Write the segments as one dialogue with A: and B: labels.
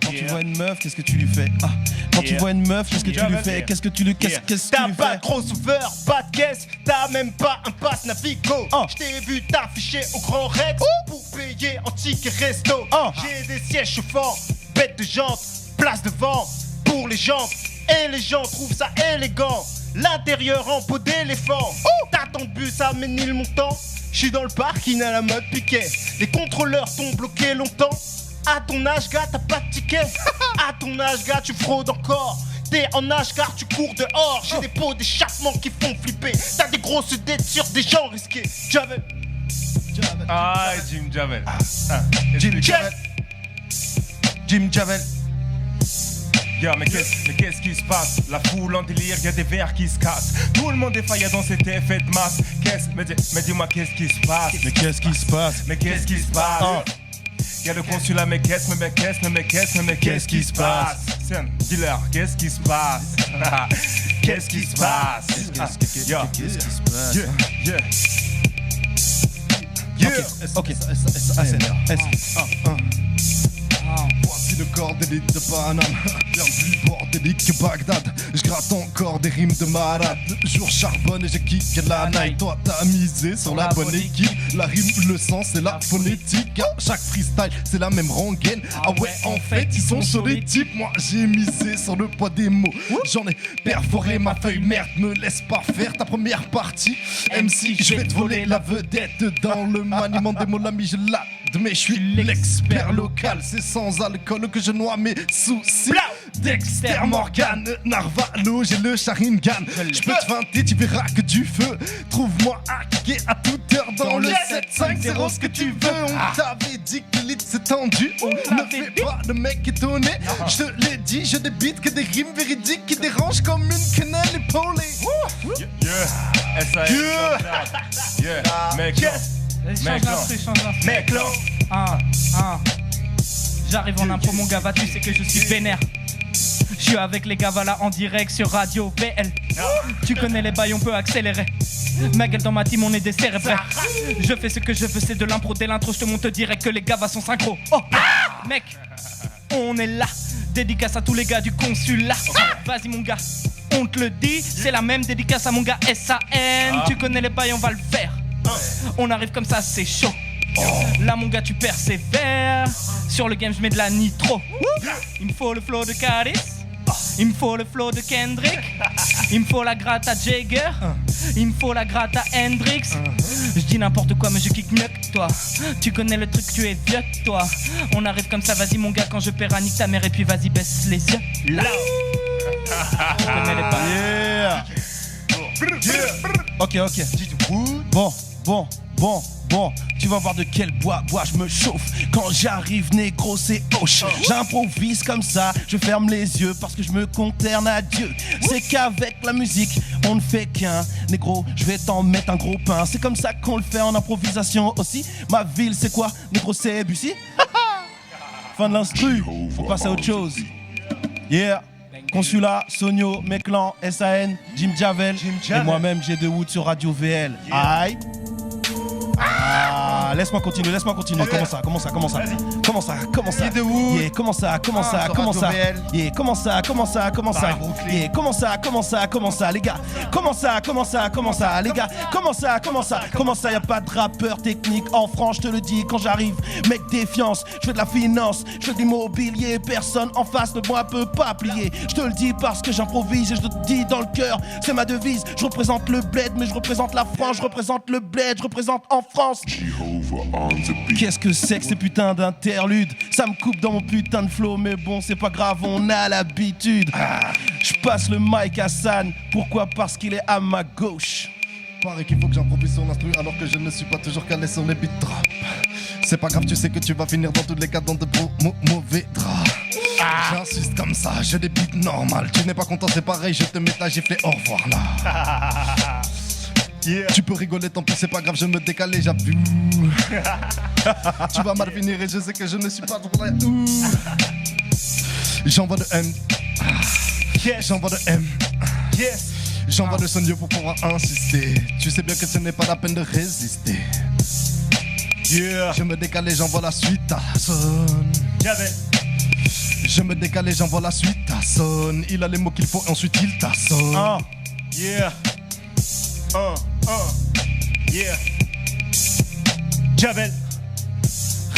A: Quand tu vois une meuf, qu'est-ce que tu lui fais? Quand tu vois une meuf, qu'est-ce que tu lui fais? Qu'est-ce que tu lui fais?
B: T'as pas de gros sauveur, pas de caisse, t'as même pas un pass Navigo. J't'ai vu t'afficher au Grand Rex pour payer en ticket resto. J'ai des sièges chauffants, bête de jantes, place devant pour les jantes. Et les gens trouvent ça élégant. L'intérieur en peau d'éléphant. T'attends de bus à Ménilmontant. J'suis dans le parking à la mode piquet. Les contrôleurs t'ont bloqué longtemps. À ton âge, gars, t'as pas de ticket. À ton âge, gars, tu fraudes encore. T'es en âge car tu cours dehors. J'ai des pots d'échappement qui font flipper. T'as des grosses dettes sur des gens risqués. Javel.
C: Ah, Jim Javel.
A: Jim Javel. Jim Javel.
C: Yeah, mais qu'est-ce qui se passe? La foule en délire, y'a des verres qui se cassent. Tout le monde est faillant dans cet effet de masse. Mais dis-moi qu'est-ce qui se passe?
A: Mais qu'est-ce qui se passe?
C: Mais qu'est-ce qui se passe? Y'a le consulat, mais qu'est-ce qui se passe? C'est un dealer, qu'est-ce qui se passe? Qu'est-ce qui se passe?
A: Qu'est-ce qui se passe? Ok.
D: Voici le corps d'élite de Paname, bien plus bordélique que Bagdad. Je gratte encore des rimes de malade. Le jour charbonne et j'ai kické la night. Toi t'as misé sur la bonne équipe. La rime, le sens et la phonétique. Chaque freestyle c'est la même rengaine. Ah ouais en fait ils sont sur les types. Moi j'ai misé sur le poids des mots. J'en ai perforé ma feuille, merde me laisse pas faire ta première partie. MC je vais te voler la vedette. Dans le maniement des mots l'ami je l'admets. Je suis l'expert local. C'est sans alcool que je noie mes soucis. Dexter Morgan, Narvalo, j'ai le Sharingan. Je peux te feinter, tu verras que du feu. Trouve-moi hacké à toute heure dans le 7-5-0 ce que tu veux. On t'avait dit que l'élite s'est tendue. On ne fait pas de mec étonné. Je te l'ai dit, je débite que des rimes véridiques qui dérangent comme une quenelle épaulée.
B: Mec
E: J'arrive en impro mon gars, va tu sais que je suis vénère. Je suis avec les gars voilà en direct sur Radio VL. Tu connais les bails, on peut accélérer. Ma gueule dans ma team, on est des cérébrés. Je fais ce que je veux, c'est de l'impro. Dès l'intro, je te montre direct que les gars sont synchro. Oh, mec, on est là. Dédicace à tous les gars du consulat. Vas-y mon gars, on te le dit. C'est la même dédicace à mon gars SAN. Tu connais les bails, on va le faire. On arrive comme ça, c'est chaud. Là mon gars tu persévères. Sur le game je mets de la nitro. Il me faut le flow de Caris. Il me faut le flow de Kendrick. Il me faut la gratte à Jagger. Il me faut la gratte à Hendrix. Je dis n'importe quoi mais je kick mieux que toi. Tu connais le truc, tu es vieux toi. On arrive comme ça, vas-y mon gars, quand je perds nique ta mère. Et puis vas-y baisse les yeux là. Tu connais les pas.
A: Ok. Bon, tu vas voir de quel bois je me chauffe. Quand j'arrive négro c'est hoche. J'improvise comme ça, je ferme les yeux parce que je me concerne à Dieu. C'est qu'avec la musique on ne fait qu'un. Négro, je vais t'en mettre un gros pain. C'est comme ça qu'on le fait en improvisation aussi. Ma ville c'est quoi? Négro c'est Bussy. Fin de l'instru, on passe à autre chose. Yeah. Consulat, Sonio, Meclan, SAN, Jim Javel. Et moi-même j'ai2 Wood sur Radio VL. Aïe. Laisse-moi continuer. Okay. Comment ça?
C: Vas-y.
A: Comment ça? Yeah, comment ça? Yeah, comment ça, les gars? Comment ça, les gars? Comment ça, y'a pas de rappeur technique en France, je te le dis quand j'arrive. Mec, défiance, je fais de la finance, je fais de l'immobilier, personne en face de moi peut pas plier. Je te le dis parce que j'improvise et je te le dis dans le cœur, c'est ma devise. Je représente le bled, mais je représente la France, je représente le bled, je représente en France. Qu'est-ce que c'est que ces putains d'interludes? Ça me coupe dans mon putain de flow, mais bon, c'est pas grave, on a l'habitude. Je passe le mic à San, pourquoi? Parce qu'il est à ma gauche.
D: Paraît qu'il faut que j'improvise sur l'instru alors que je ne suis pas toujours calé sur les beat drop. C'est pas grave, tu sais que tu vas finir dans tous les cas dans de mauvais draps. J'insiste comme ça, je débite normal. Tu n'es pas content, c'est pareil, je te mets là, j'ai fait au revoir là. Yeah. Tu peux rigoler, tant pis, c'est pas grave, je me décale et j'appuie. Tu vas mal finir et je sais que je ne suis pas trop là. J'envoie de M. J'envoie de M. J'envoie de Sonio pour pouvoir insister. Tu sais bien que ce n'est pas la peine de résister. Je me décale et j'envoie la suite à Son. Je me décale et j'envoie la suite. Ta sonne, il a les mots qu'il faut et ensuite il t'assonne.
B: Yeah. Yeah. Javel.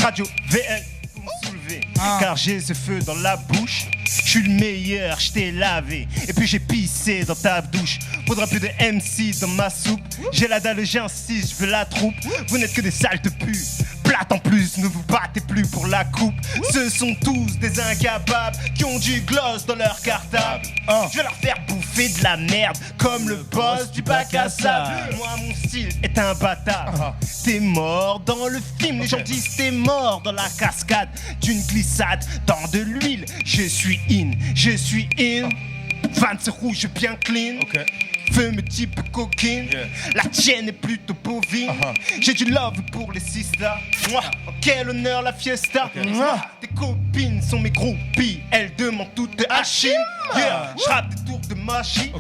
B: Radio VL. Pour me soulever. Car j'ai ce feu dans la bouche. Je suis le meilleur, je t'ai lavé. Et puis j'ai pissé dans ta douche. Faudra plus de MC dans ma soupe. J'ai la dalle, j'insiste, je veux la troupe. Vous n'êtes que des sales de pu. Plate en plus, ne vous battez plus pour la coupe. Ce sont tous des incapables qui ont du gloss dans leur cartable. Je vais leur faire bouffer de la merde comme le boss du bac à sable. Moi mon style est imbattable. T'es mort dans le film, les gens disent t'es mort dans la cascade d'une glissade dans de l'huile. Je suis in. Van c'est rouge bien clean. Feu me type coquine. La tienne est plutôt bovine. J'ai du love pour les sisters. Quel honneur la fiesta. Tes copines sont mes groupies. Elles demandent toutes de Hachim. J'rappe des tours de magie.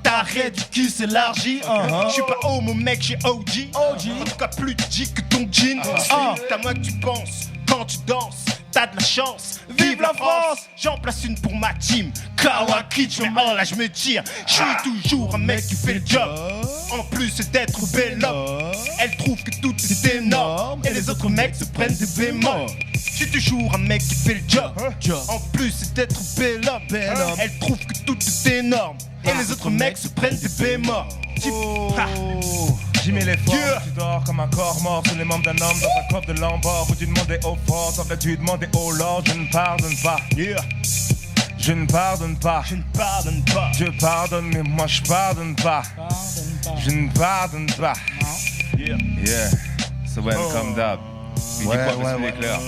B: Ta raie du cul s'élargit. J'suis pas homo mec, j'suis OG. En tout cas plus G que ton jean. C'est à moi que tu penses quand tu danses. T'as de la chance, vive la France. J'en place une pour ma team. Kawakich, mais oh là je me tire. Je suis toujours un mec qui fait le job. En plus d'être bel homme, elle trouve que tout est énorme. Et les autres mecs se prennent des bémols. Je suis toujours un mec qui fait le job. En plus d'être bel homme, elle trouve que tout est énorme. Et les autres mecs se prennent des bémols.
C: J'y mets les forces, tu dors comme un corps mort sous les membres d'un homme dans un coffre de Lambord où tu demandais aux forces, aurais-tu demandé au Lord, je ne pardonne pas. Je ne pardonne pas. Je pardonne, mais moi je pardonne pas. Je ne pardonne pas. Yeah. So welcome d'ab. Il dit quoi parce qu'il est clair.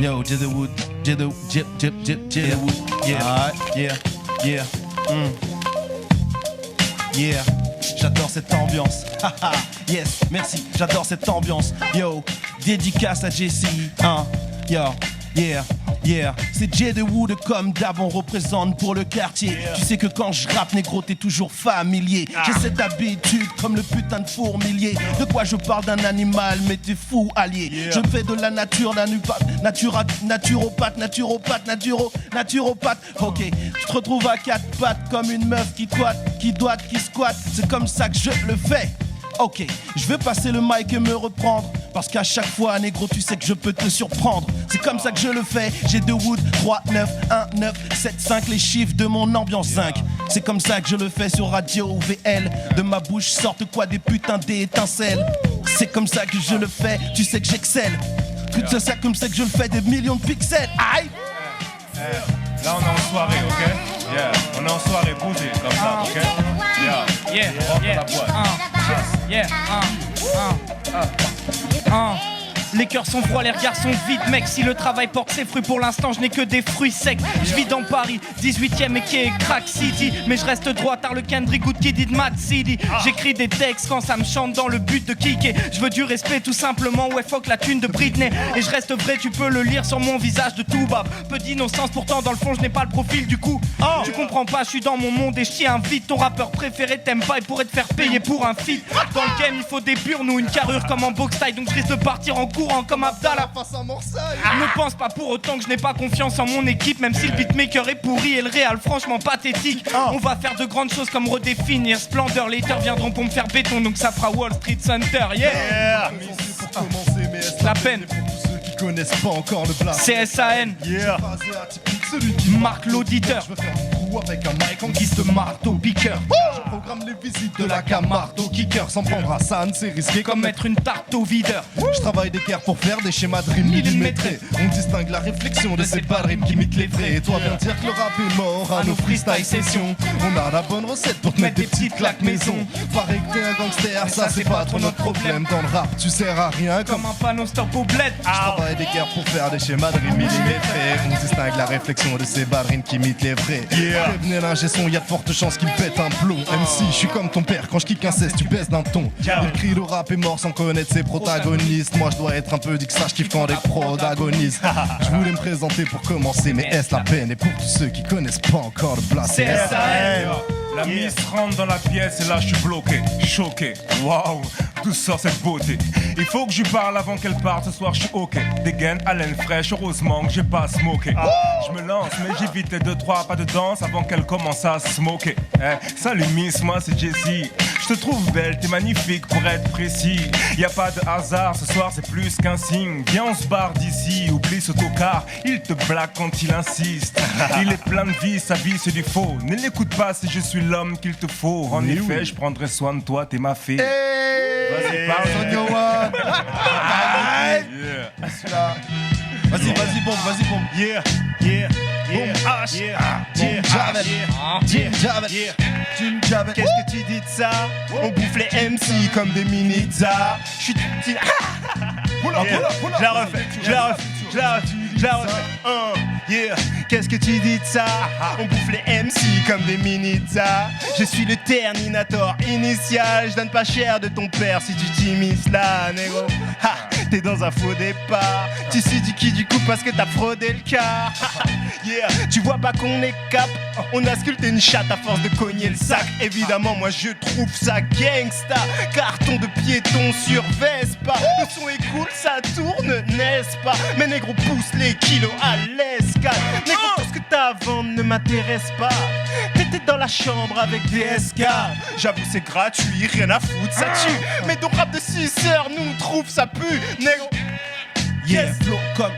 A: Yo, J the Wood. Yeah. J'adore cette ambiance. Haha, yes, merci, j'adore cette ambiance. Yo, dédicace à Jessie. Yo, yeah. C'est J the Wood comme d'hab, on représente pour le quartier. Tu sais que quand je rappe, négro, t'es toujours familier. J'ai cette habitude comme le putain de fourmilier. De quoi je parle d'un animal, mais t'es fou allié. Je fais de la nature, naturopathe. Ok, tu te retrouves à quatre pattes comme une meuf qui squatte. C'est comme ça que je le fais. Ok, je vais passer le mic et me reprendre. Parce qu'à chaque fois, négro, tu sais que je peux te surprendre. C'est comme ça que je le fais. J'ai 2 Wood, 3, 9, 1, 9, 7, 5, les chiffres de mon ambiance 5. C'est comme ça que je le fais sur Radio VL. De ma bouche sortent quoi des putains d'étincelles. C'est comme ça que je le fais, tu sais que j'excelle. C'est ça comme ça que je le fais, des millions de pixels. Aïe.
C: Là on est en soirée, ok? Yeah. On est en soirée, bougez comme ça, ok? Yeah. La boîte.
E: Les cœurs sont froids, les regards sont vides, mec. Si le travail porte ses fruits, pour l'instant je n'ai que des fruits secs. Je vis dans Paris, 18ème et qui est Crack City. Mais je reste droit, tard le Kendrick ou Kid It Mad City. J'écris des textes quand ça me chante dans le but de kicker. Je veux du respect tout simplement, ouais fuck la thune de Britney. Et je reste vrai, tu peux le lire sur mon visage de tout bas. Peu d'innocence, pourtant dans le fond je n'ai pas le profil du coup. Tu comprends pas, je suis dans mon monde et je t'y invite. Ton rappeur préféré t'aime pas, il pourrait te faire payer pour un feat. Dans le game il faut des burnes ou une carrure comme en boxe taille. Donc je risque de partir en courant comme Abdallah face à Marseille. Ne pense pas pour autant que je n'ai pas confiance en mon équipe. Même si le beatmaker est pourri et le réal franchement pathétique. On va faire de grandes choses comme redéfinir Splendeur. Les haters viendront pour me faire béton, donc ça fera Wall Street Center. Yeah.
D: Pour commencer, mais est-ce
E: la peine
D: pour tous ceux qui connaissent pas encore le blast.
E: CSAN.
D: Yeah. Celui qui
E: marque l'auditeur.
D: Je veux faire un trou avec un mic en guise de marteau piqueur. Je programme les visites de la cam marteau kicker. S'en prendre à San, c'est risqué
E: comme mettre une tarte au videur.
D: Je travaille des guerres pour faire des schémas de rimes millimétrés. On distingue la réflexion de ces pas de rimes qui imitent les vrais. Et toi viens dire que le rap est mort à nos freestyle sessions. On a la bonne recette pour te mettre des petites claques maison. Pareil que t'es un gangster, ça c'est pas trop notre problème. Dans le rap tu sers à rien
E: comme un panneau stop au bled.
D: Je travaille des guerres pour faire des schémas de rimes millimétrés. On distingue la réflexion de ces ballerines qui imitent les vrais. Prévenez l'ingé son, y'a de fortes chances qu'il pète un plomb. MC, je suis comme ton père, quand je kick un 16, tu baisses d'un ton. Il crie le rap est mort sans connaître ses protagonistes. Moi je dois être un peu dit que ça, je kiffe quand des protagonistes. Je voulais me présenter pour commencer, mais est-ce la peine? Et pour tous ceux qui connaissent pas encore le blast,
E: CSAN.
C: La miss rentre dans la pièce et là je suis bloqué, choqué. Waouh, d'où sort cette beauté? Il faut que je lui parle avant qu'elle parte, ce soir je suis ok. Dégaine, haleine fraîche, heureusement que j'ai pas smoké. Je me lance mais j'évite les 2-3 pas de danse avant qu'elle commence à smoker. Salut miss, moi c'est Jessie. Je te trouve belle, t'es magnifique pour être précis. Y a pas de hasard, ce soir c'est plus qu'un signe. Viens on se barre d'ici, oublie ce tocard. Il te blague quand il insiste. Il est plein de vie, sa vie c'est du faux. Ne l'écoute pas si je suis l'homme qu'il te faut. En effet, je prendrai soin de toi, t'es ma fée. Vas-y, parle.
A: Vas-y, bombe.
B: Yeah, yeah, yeah,
A: Jim Javel.
B: Qu'est-ce que tu dis de ça? On bouffe les MC comme des mini-za. Je suis Je la refais. Yeah. Qu'est-ce que tu dis de ça? On bouffe les MC comme des mini-za. Je suis le Terminator initial. Je donne pas cher de ton père si tu t'immisces là, négro. T'es dans un faux départ. Tu sais du qui du coup parce que t'as fraudé le car. Yeah. Tu vois pas qu'on est cap. On a sculpté une chatte à force de cogner le sac. Évidemment moi je trouve ça gangsta. Carton de piéton sur Vespa. Le son est cool, ça tourne, n'est-ce pas? Mais négro pousse les kilos à l'escale. Négro tout ce que t'as à vendre ne m'intéresse pas. T'étais dans la chambre avec DSK. J'avoue c'est gratuit, rien à foutre, ça tue. Mais ton rap de 6 heures nous trouve ça pue. Négro.
A: Yeah, flow comme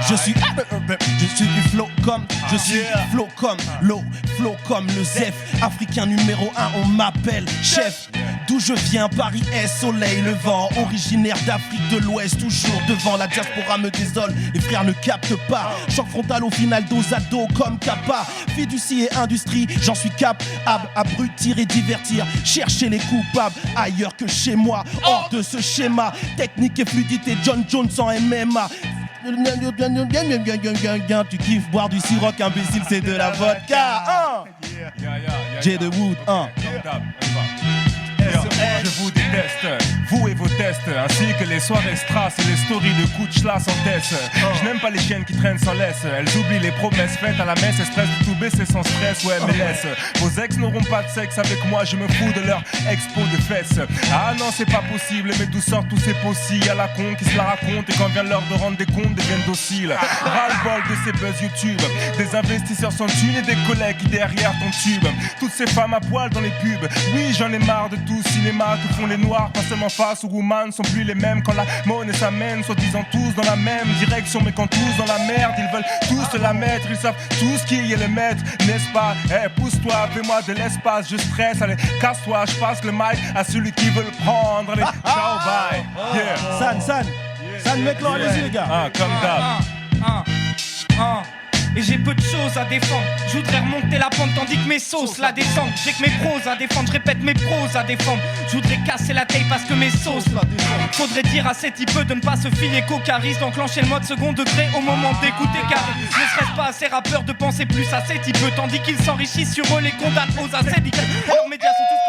A: je suis du flow comme je suis flow comme l'eau, flow comme le Zef, africain numéro 1, on m'appelle chef. D'où je viens, Paris est soleil levant, originaire d'Afrique de l'Ouest, toujours devant. La diaspora me désole, les frères ne captent pas. Choc frontal au final, dos à dos comme Kappa. Fiducie et industrie, j'en suis capable. Abrutir et divertir, chercher les coupables ailleurs que chez moi, hors de ce schéma. Technique et fluidité, John Jones en MMA. Tu kiffes boire du Ciroc, imbécile, c'est de la vodka. J'ai de Wood,
C: Je vous déteste, vous et vos tests, ainsi que les soirées strass et les stories de coups de schlass en tête. Je n'aime pas les chiennes qui traînent sans laisse. Elles oublient les promesses faites à la messe et stressent de tout baisser sans stress. Ouais, mais laisse. Vos ex n'auront pas de sexe avec moi, je me fous de leur expo de fesses. Ah non, c'est pas possible, mais d'où sortent tous ces possis à la con qui se la racontent et quand vient l'heure de rendre des comptes deviennent dociles. Ras-le-bol de ces buzz YouTube, des investisseurs sans thunes et des collègues qui derrière ton tube. Toutes ces femmes à poil dans les pubs. Oui, j'en ai marre de tout cinéma que font les noirs, pas seulement face aux woman sont plus les mêmes quand la monnaie s'amène, soi-disant tous dans la même direction, mais quand tous dans la merde, ils veulent tous se la mettre, ils savent tous qui est le maître, n'est-ce pas? Pousse-toi, fais-moi de l'espace, je stresse, allez, casse-toi, je passe le mic à celui qui veut le prendre, allez, ciao, bye, yeah.
A: San, mec, là, allez-y, les gars.
C: Comme d'hab.
E: Et j'ai peu de choses à défendre. Je voudrais remonter la pente tandis que mes sauces la descendent. J'ai que mes pros à défendre, je répète mes pros à défendre. Je voudrais casser la taille parce que mes sauces la défendent. Faudrait dire à ces types de ne pas se fier qu'au charisme, d'enclencher le mode second degré au moment d'écouter car ne serait-ce pas à ces rappeurs de penser plus à ces types tandis qu'ils s'enrichissent sur eux, les condamnent aux acédiques. Leurs médias sont tous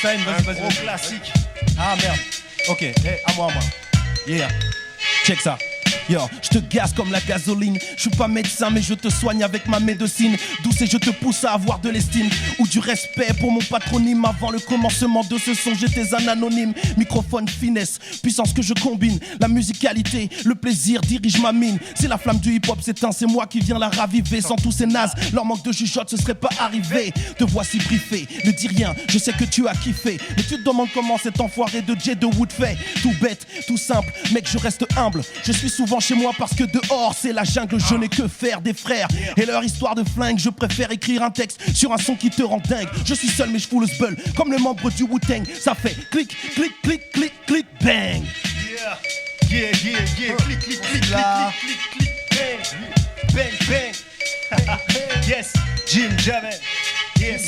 A: Ça vas-y.
B: Gros classique.
A: Ah merde. Ok, à moi. Yeah. Check ça. Yo, je te gaze comme la gasoline. Je suis pas médecin mais je te soigne avec ma médecine douce et je te pousse à avoir de l'estime ou du respect pour mon patronyme. Avant le commencement de ce son j'étais un anonyme. Microphone finesse, puissance que je combine. La musicalité, le plaisir dirige ma mine. Si la flamme du hip-hop s'éteint, c'est moi qui viens la raviver. Sans tous ces nazes, leur manque de jugeote ce serait pas arrivé. Te voici briefé, ne dis rien, je sais que tu as kiffé. Mais tu te demandes comment cet enfoiré de J de Wood fait. Tout bête, tout simple, mec je reste humble. Je suis souvent chez moi parce que dehors c'est la jungle. Je n'ai que faire des frères et leur histoire de flingue. Je préfère écrire un texte sur un son qui te rend dingue. Je suis seul mais je fous le sbull comme le membre du Wu-Tang. Ça fait clic, clic, clic, clic, clic, bang.
B: Yeah, clic, clic, clic, clic, clic, bang, bang, bang. Yes, Jim Javel. Yes,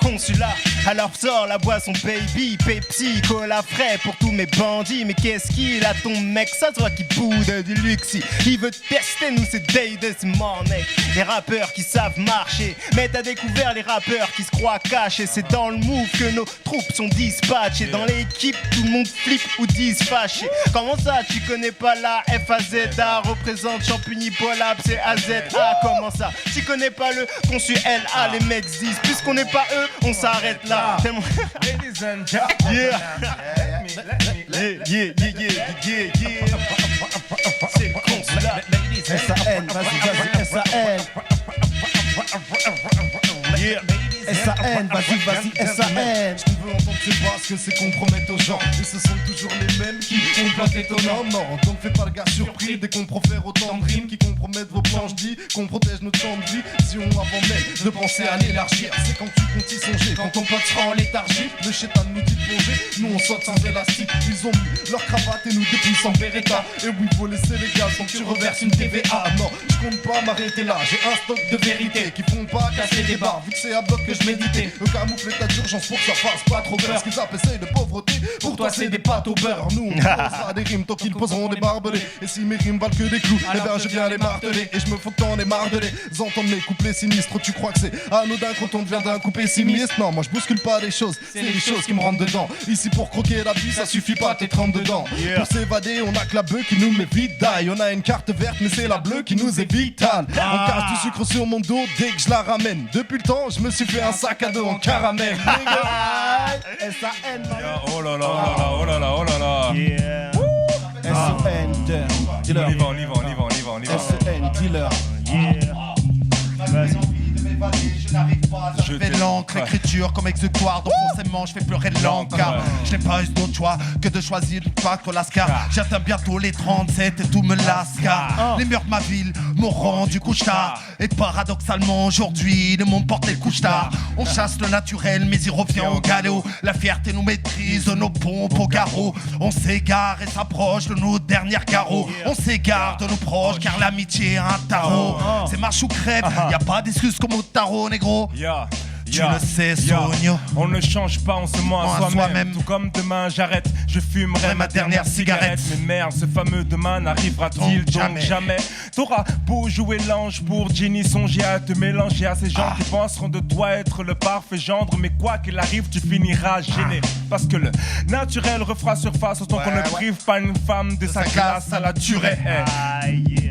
B: consulat. Alors sors la boisson baby, Pepsi, cola frais pour tous mes bandits. Mais qu'est-ce qu'il a ton mec, ça se voit qu'il boude du luxe. Il veut tester, nous c'est day this morning. Les rappeurs qui savent marcher, mais t'as découvert les rappeurs qui se croient cachés. C'est dans le move que nos troupes sont dispatchées. Dans l'équipe, tout le monde flippe ou disent fâché. Comment ça, tu connais pas la FAZA? Représente Champigny, Polap, c'est AZA. Comment ça, tu connais pas le conçu LA? Les mecs disent, puisqu'on n'est pas eux, on s'arrête là. Tellement...
C: Ladies and gentlemen,
B: Yeah.
C: yeah.
B: C'est le consulat.
A: S-A-N, vas-y, S-A-N.
B: Yeah.
A: S-A-N, vas-y, S-A-N.
D: Ce qu'on veut entendre c'est pas ce que c'est qu'on promette aux gens. Et ce sont toujours les mêmes qui complotent étonnant. Non, donc fais pas le gars surpris dès qu'on profère autant de rimes qui compromettent vos plans. Je dis qu'on protège notre temps de vie. Si on avant même de penser à l'élargir, c'est quand tu comptes y songer. Quand ton pote sera en léthargie, le chétan nous dit de plonger. Nous on saute sans élastique. Ils ont mis leur cravate et nous dépouillent sans Beretta. Et oui, faut laisser les gaz, donc tu reverses une TVA. Non, je compte pas m'arrêter là. J'ai un stock de vérité qui font pas casser des barres. Vu que c'est à bloc que je méditais, le camoufle l'état d'urgence pour que ça fasse pas trop peur. Ce qu'ils appellent de pauvreté, pour toi c'est des pâtes au beurre. Nous on posera des rimes tant qu'ils poseront des barbelés. Et si mes rimes valent que des clous, eh ben je viens les marteler. Et je me fous que t'en aies marre de les entendre mes couplets sinistres. Tu crois que c'est anodin quand on devient d'un coupé sinistre? Non, moi je bouscule pas les choses, c'est les choses qui me rentrent dedans. Ici pour croquer la vie, ça suffit pas, t'es trempes dedans. Pour s'évader, on a que la bœuf qui nous met vite d'ail. On a une carte verte, mais c'est la bleue qui nous est vitale. On cache du sucre sur mon dos dès que je la ramène. Depuis le temps, je me suis fait un sac à dos en caramel.
A: S-A-N,
C: Oh là là, oh là là, oh là là.
B: Yeah.
A: S-A-N, dealer.
C: On y va.
A: S-A-N, dealer.
B: Yeah. Vas-y.
F: Je fais l'encre, écriture comme exutoire. Donc forcément je fais pleurer de l'encre. Je n'ai pas eu d'autre choix que de choisir une fac au Lascar. J'atteins bientôt les 37 et tout me lascar. Les murs de ma ville m'ont rendu couche-tard. Et paradoxalement aujourd'hui le monde porte les couche-tard. On chasse le naturel mais il revient au galop. La fierté nous maîtrise nos pompes au garrot. On s'égare et s'approche de nos derniers carreaux. On s'égare de nos proches car l'amitié est un tarot. C'est marche ou crève, y a pas d'excuses comme au tarot négro. Tu le sais, Sonio.
C: On ne change pas, on se ment à soi-même. Tout comme demain, j'arrête, je fumerai ma dernière cigarette. Mais merde, ce fameux demain n'arrivera-t-il donc jamais? T'auras beau jouer l'ange pour Jenny, songer à te mélanger à ces gens qui penseront de toi être le parfait gendre. Mais quoi qu'il arrive, tu finiras gêné. Parce que le naturel refera surface autant qu'on ne prive pas une femme de sa classe à la tuerie.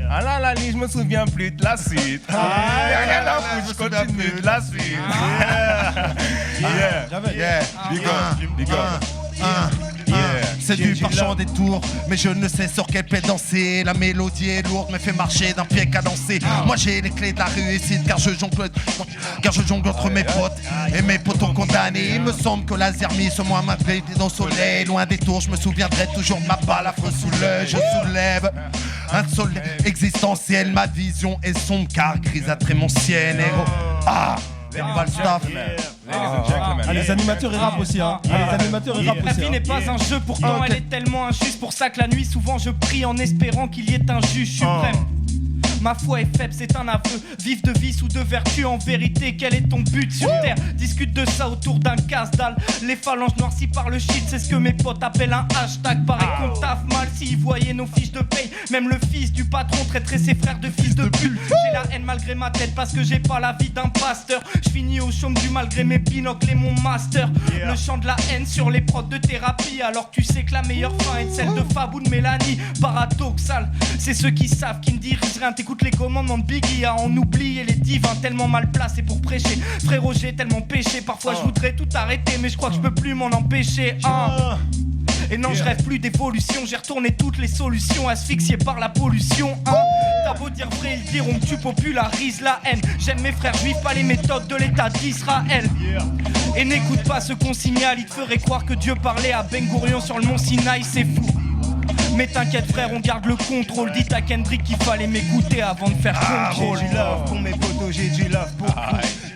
C: Ah là là, je me souviens plus de la suite. Je continue de la suite. Big up.
F: C'est du par des tours, mais je ne sais sur quel pied danser. La mélodie est lourde, me fait marcher d'un pied cadencé. Moi j'ai les clés de la réussite, car je jongle entre mes potes et mes potos condamnés. Il me semble que la zermie, moi m'a pris dans le soleil. Loin des tours, je me souviendrai toujours de ma balafre sous l'œil. Je soulève un soleil existentiel. Ma vision est sombre, car grisâtre est mon ciel.
A: Les animateurs et rap aussi, hein. Les animateurs et rap
E: La
A: aussi.
E: vie n'est pas un jeu, pourtant elle est tellement injuste. Pour ça que la nuit souvent je prie en espérant qu'il y ait un juge suprême. Ma foi est faible, c'est un aveu. Vive de vice ou de vertu, en vérité, quel est ton but sur terre? Discute de ça autour d'un casse-dalle. Les phalanges noircies par le shit, c'est ce que mes potes appellent un hashtag. Pareil qu'on taffe mal s'ils voyaient nos fiches de paye. Même le fils du patron traiterait ses frères de fils de pute. J'ai la haine malgré ma tête parce que j'ai pas la vie d'un pasteur. Je finis au chaume du malgré mes binocles et mon master. Le chant de la haine sur les prods de thérapie. Alors que tu sais que la meilleure fin est celle de Fab ou de Mélanie. Paradoxal, c'est ceux qui savent, qui ne dirigent rien. T'écoutes les commandements de Biggie à en oublier les divins tellement mal placés pour prêcher. Frérot, j'ai tellement péché, parfois je voudrais tout arrêter, mais je crois que je peux plus m'en empêcher. Et non, je rêve plus d'évolution, j'ai retourné toutes les solutions, asphyxié par la pollution. T'as beau dire vrai, ils diront que tu popularises la haine. J'aime mes frères juifs, pas les méthodes de l'État d'Israël. Et n'écoute pas ce qu'on signale, il te ferait croire que Dieu parlait à Ben Gourion sur le mont Sinaï, c'est fou. Mais t'inquiète frère, on garde le contrôle. Dites à Kendrick qu'il fallait m'écouter avant de faire contrôle.
B: J'ai du love pour mes potos, j'ai du love pour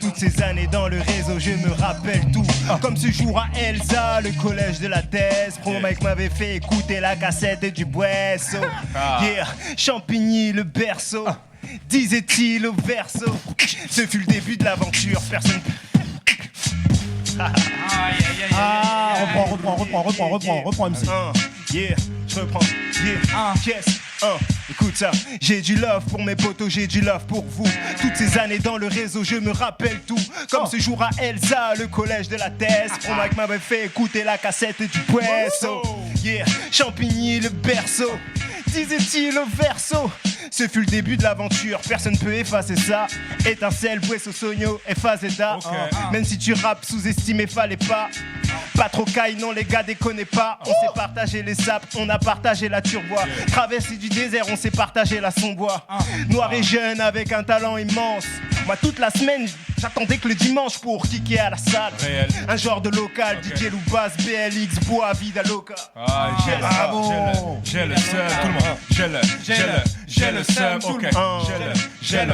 B: toutes ces années dans le réseau, je me rappelle tout. Comme ce jour à Elsa, le collège de la thèse. Pro mec m'avait fait écouter la cassette du Buesso. Yeah, Champigny, le berceau, disait-il au verso. Ce fut le début de l'aventure, personne.
A: Reprends MC.
B: Yeah, je reprends. Yeah, yes. Écoute ça, j'ai du love pour mes potos, j'ai du love pour vous. Toutes ces années dans le réseau, je me rappelle tout. Comme ce jour à Elsa, le collège de la thèse. Mon mec m'avait fait écouter la cassette du Puesso. Yeah, Champigny, le berceau. Disait-il au verso. Ce fut le début de l'aventure, personne peut effacer ça. Étincelle, Puesso, Sogno, Fazeda. Même si tu rappes, sous-estimé, fallait pas. Pas trop caille, non les gars déconnez pas. On s'est partagé les sapes, on a partagé la turbois. Traversée du désert, on s'est partagé la sombois. Noir et jeune avec un talent immense. Moi toute la semaine, j'attendais que le dimanche pour kicker à la salle. Un genre de local, DJ Loubas, BLX, Bois, Vida Loca.
C: J'ai le seum, tout le monde. J'ai le seum, ok. J'ai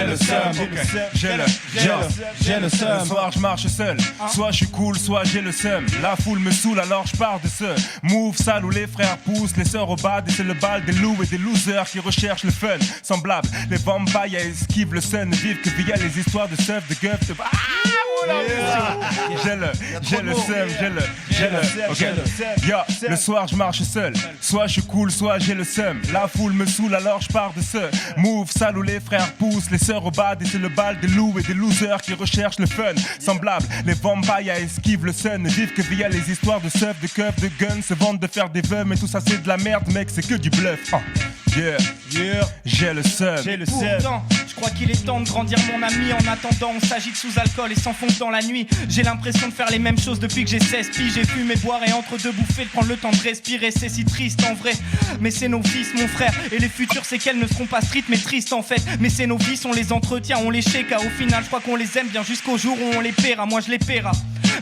C: le seum, ok. J'ai le seum. Le soir je marche seul, soit je suis cool, soit j'ai le seum. La foule me saoule alors je pars de ce move sale où les frères poussent, les sœurs au bad et c'est le bal des loups et des losers qui recherchent le fun. Semblable, les vampires esquivent le sun, ne vivent que via les histoires de seuf, de gueuf, de... J'ai le seum. Yo, le soir je marche seul, soit je suis cool, soit j'ai le seum. La foule me saoule alors je pars de ce move sale où les frères poussent, les sœurs au bad et c'est le bal des loups et des losers qui recherchent le fun. Semblable, les vampires esquivent le sun, ne vivent que via les histoires de seuf, de keufs, de guns, se vendent de faire des vœux, mais tout ça c'est de la merde mec, c'est que du bluff. Yeah, j'ai le seum.
E: Pourtant, je crois qu'il est temps de grandir mon ami. En attendant, on s'agite sous alcool et s'enfonce dans la nuit. J'ai l'impression de faire les mêmes choses depuis que j'ai 16 piges. J'ai fumé, boire et entre deux bouffées, de prendre le temps de respirer. C'est si triste en vrai, mais c'est nos vices mon frère. Et les futures séquelles ne seront pas street mais tristes en fait. Mais c'est nos vices, on les entretient, on les shake. Au final, je crois qu'on les aime bien jusqu'au jour où on les paiera. Moi je les paiera.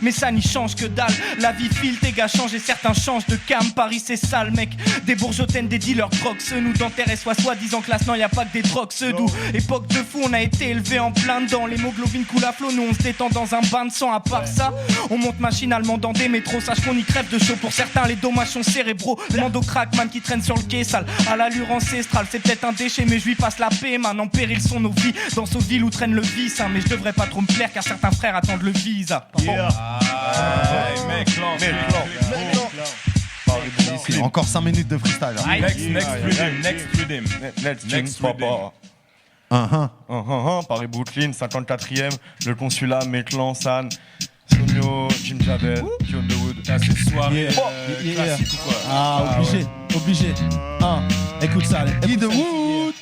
E: Mais ça n'y change que dalle. La vie file, tes gars changent et certains changent de cam. Paris c'est sale mec. Des bourgeotaines, des dealers, drogues, ceux nous dentaires et soi-disant classe. Non, y a pas que des drogues, ceux d'où. Époque de fou, on a été élevé en plein dedans. L'hémoglobine coule à flot, nous on se détend dans un bain de sang. À part ça, on monte machinalement dans des métros. Sache qu'on y crève de chaud. Pour certains, les dommages sont cérébraux. Demande au crackman qui traîne sur le quai sale. À l'allure ancestrale, c'est peut-être un déchet, mais je lui passe la paix. Man, en péril sont nos vies. Dans ce ville où traîne le vice. Mais je devrais pas trop me plaire car certains frères attendent le visa.
F: Encore 5 minutes de freestyle.
C: Next papa.
G: Paris Brooklyn, 54ème, le consulat, Meclan, San, Sonio, Jim Javel, John Wood.
C: C'est soirée classique ou quoi?
A: Obligé. Écoute ça, Guy de Wood.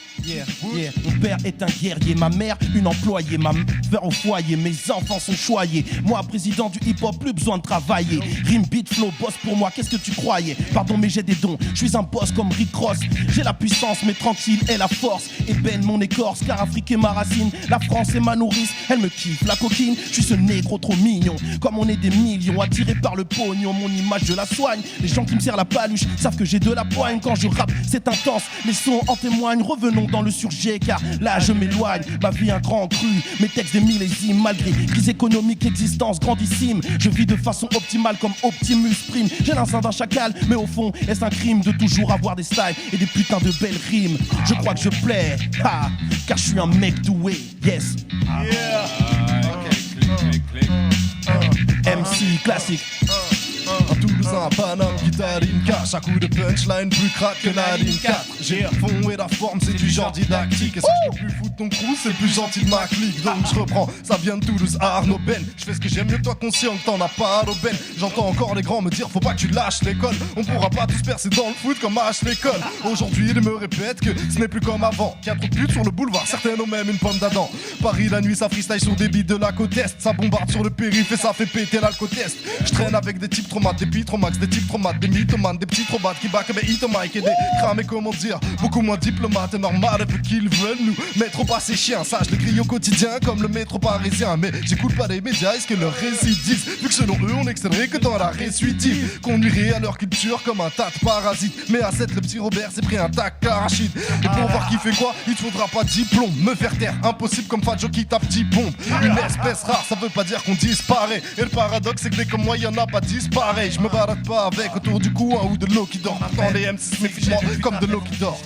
A: Mon père est un guerrier, ma mère une employée, ma mère au foyer, mes enfants sont choyés. Moi président du hip-hop, plus besoin de travailler. Rime, beat, flow, boss pour moi, qu'est-ce que tu croyais? Pardon mais j'ai des dons, je suis un boss comme Rick Ross. J'ai la puissance mais tranquille et la force. Ébène mon écorce car Afrique est ma racine. La France est ma nourrice, elle me kiffe la coquine. Je suis ce négro trop mignon, comme on est des millions attirés par le pognon. Mon image je la soigne, les gens qui me serrent la paluche savent que j'ai de la poigne. Quand je rappe c'est intense, les sons en témoignent. Revenons dans le surjet car là je m'éloigne. Ma vie un grand cru, mes textes des millésimes. Malgré crise économique, existence grandissime, je vis de façon optimale comme Optimus Prime. J'ai l'instinct d'un chacal, mais au fond est-ce un crime de toujours avoir des styles et des putains de belles rimes? Je crois que je plais, car je suis un mec doué, yes. MC classique.
D: Un Toulousain, Paname, guitare, une cache. À coup de punchline, plus crack que Nadine 4. J'ai le fond et la forme, c'est du genre didactique. Et ça, je peux plus foutre ton crew, c'est le plus gentil de ma clique. Donc je reprends, ça vient de Toulouse à Arnaud Ben. Je fais ce que j'aime mieux que toi, conscient que t'en as pas d'aubaine. J'entends encore les grands me dire, faut pas que tu lâches l'école. On pourra pas tous percer dans le foot comme H l'école. Aujourd'hui, ils me répètent que ce n'est plus comme avant. Qu'il y a trop de putes sur le boulevard, certaines ont même une pomme d'Adam. Paris, la nuit, ça freestyle sur des beats de la côte Est. Ça bombarde sur le périph' et ça fait péter l'alcotest. Je traîne avec des types traumates, des pitromax, des types traumates, des mythomanes, des petits traumates qui backent mes hitomic et des cramés, comment dire, beaucoup moins diplomates et normal vu qu'ils veulent nous mettre au bas ces chiens. Ça je l'écris au quotidien comme le métro parisien. Mais j'écoute pas les médias, est-ce que leurs récits disent? Vu que selon eux on n'excellerait que dans la récidive, qu'on nuirait à leur culture comme un tas de parasites. Mais à 7 le petit Robert s'est pris un tac arachide. Et pour voir qui fait quoi, il te faudra pas diplôme. Me faire taire, impossible comme Fadjo qui tape 10 pompes. Une espèce rare, ça veut pas dire qu'on disparaît. Et le paradoxe c'est que dès comme moi y'en a pas 10 pareil. Je me balade pas avec autour du cou un ou de l'eau qui dort. Pourtant les MC se méfient comme de l'eau qui dort.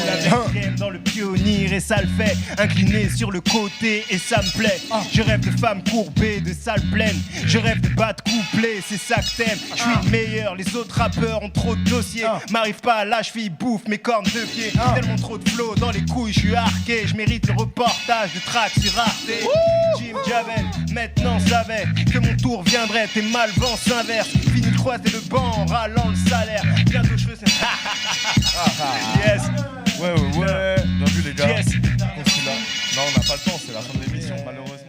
B: La VM dans le pionnier et ça le fait. Incliné sur le côté et ça me plaît. Je rêve de femmes courbées, de salles pleines. Je rêve de battre couplets, c'est ça que t'aimes. Je suis le meilleur, les autres rappeurs ont trop de dossiers. M'arrive pas à la cheville, bouffe mes cornes de pied. Tellement trop de flow dans les couilles, je suis arqué. Je mérite le reportage de track sur Arte. Jim Javel, maintenant savait que mon tour viendrait. Tes malvents s'inversent. Fini de croiser le banc en râlant le salaire. Bientôt je fais ça. Yes.
G: Ouais. Bien vu les gars.
B: Yes.
G: Non, on n'a pas le temps, c'est la fin de l'émission, malheureusement.